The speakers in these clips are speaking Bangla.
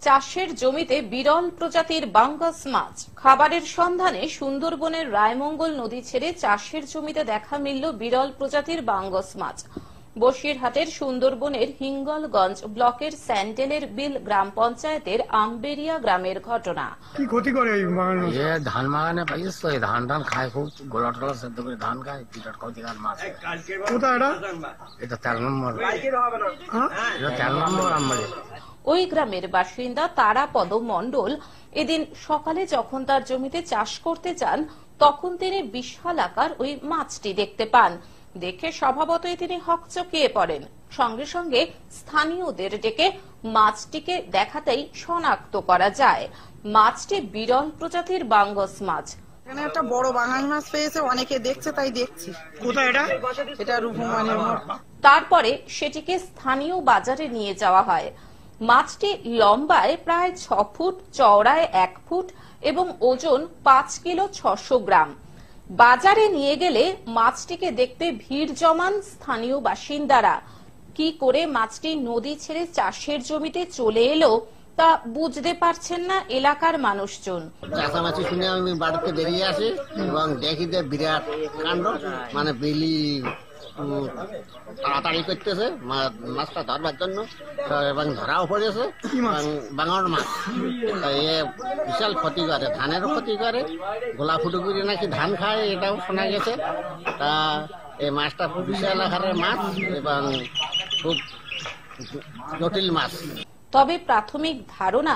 চাষের জমিতে বিরল প্রজাতির বাঙ্গাস মাছ। খাবারের সন্ধানে সুন্দরবনের রায়মঙ্গল নদী ছেড়ে চাষের জমিতে দেখা মিলল বিরল প্রজাতির বাঙ্গাস মাছ। বসিরহাটের সুন্দরবনের হিঙ্গলগঞ্জ ব্লকের স্যান্ডেলের বিল গ্রাম পঞ্চায়েতের আমবেরিয়া গ্রামের ঘটনা। কি ক্ষতি করে এই বাগান? ধান বাগানে পাইছিস তো, ধান টান খায়, খুব গোলা টোলা সেদ্ধ করে ধান খায়, বিরাট ক্ষতিকার মাছ। কোথায় এটা? এটা 13 নম্বর, এটা 13 নম্বর আমবাড়ি। ওই গ্রামের বাসিন্দা তারাপদ মণ্ডল এদিন সকালে যখন তার জমিতে চাষ করতে যান, তখন তিনি বিশাল আকার ওই মাছটি দেখতে পান। দেখে স্বভাবতই তিনি হকচকিয়ে পড়েন। সঙ্গে সঙ্গে স্থানীয়দের ডেকে মাছটিকে দেখাতেই শনাক্ত করা যায়। মাছটি বিরল প্রজাতির বাঙ্গাস মাছ। এখানে একটা বড় বাঙাল মাছ পেয়েছে, অনেকে দেখছে, তাই দেখছি। কোথায় এটা? এটা রূপমানের মোড়। তারপরে সেটিকে স্থানীয় বাজারে নিয়ে যাওয়া হয়। মাছটি লম্বায় প্রায় 6 ফুট, চওড়ায় 1 ফুট এবং ওজন 5 কিলো 600 গ্রাম। বাজারে নিয়ে গেলে মাছটিকে দেখতে ভিড় জমান স্থানীয় বাসিন্দারা। কি করে মাছটি নদী ছেড়ে চাষের জমিতে চলে এলো তা বুঝতে পারছেন না এলাকার মানুষজন। চাষামাছি শুনে আমি বাড়িতে বেরিয়ে আসি এবং দেখি যে বিরাট কাণ্ড, মানে বিলি তাড়াতাড়ি করতেছে মাছটা ধরবার জন্য, এবং ধরাও পড়েছে বাঙার মাছ। এ বিশাল ক্ষতি করে, ধানেরও ক্ষতি করে, গোলা ফুটো করে নাকি ধান খায়, এটাও শোনা গেছে। তা এই মাছটা বিশাল আকারের মাছ এবং খুব জটিল মাছ। তবে প্রাথমিক ধারণা,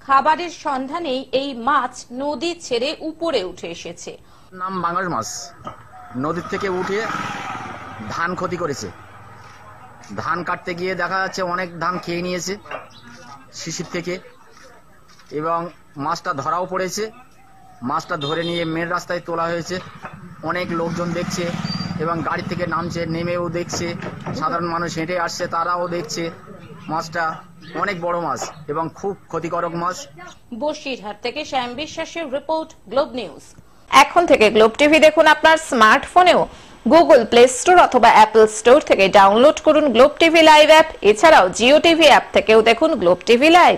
খাবারের সন্ধানেই এই মাছ নদী ছেড়ে উপরে উঠে এসেছে। নাম বাঙ্গাস মাছ, নদীর থেকে উঠে ধান ক্ষতি করেছে। ধান কাটতে গিয়ে দেখা যাচ্ছে অনেক ধান খেয়ে নিয়েছে শিশির থেকে, এবং মাছটা ধরাও পড়েছে। মাছটা ধরে নিয়ে মেন রাস্তায় তোলা হয়েছে, অনেক লোকজন দেখছে এবং গাড়ি থেকে নামছে, নেমেও দেখছে, সাধারণ মানুষ হেঁটে আসছে, তারাও দেখছে। মাছটা অনেক বড় মাছ এবং খুব ক্ষতিকারক মাছ। বসিরহাট থেকে শ্যাম বিশ্বাসের রিপোর্ট, গ্লোব নিউজ। এখন থেকে গ্লোব টিভি দেখুন আপনার স্মার্টফোনেও। গুগল প্লে স্টোর অথবা অ্যাপল স্টোর থেকে ডাউনলোড করুন গ্লোব টিভি লাইভ অ্যাপ। এছাড়াও জিও টিভি অ্যাপ থেকেও দেখুন গ্লোব টিভি লাইভ।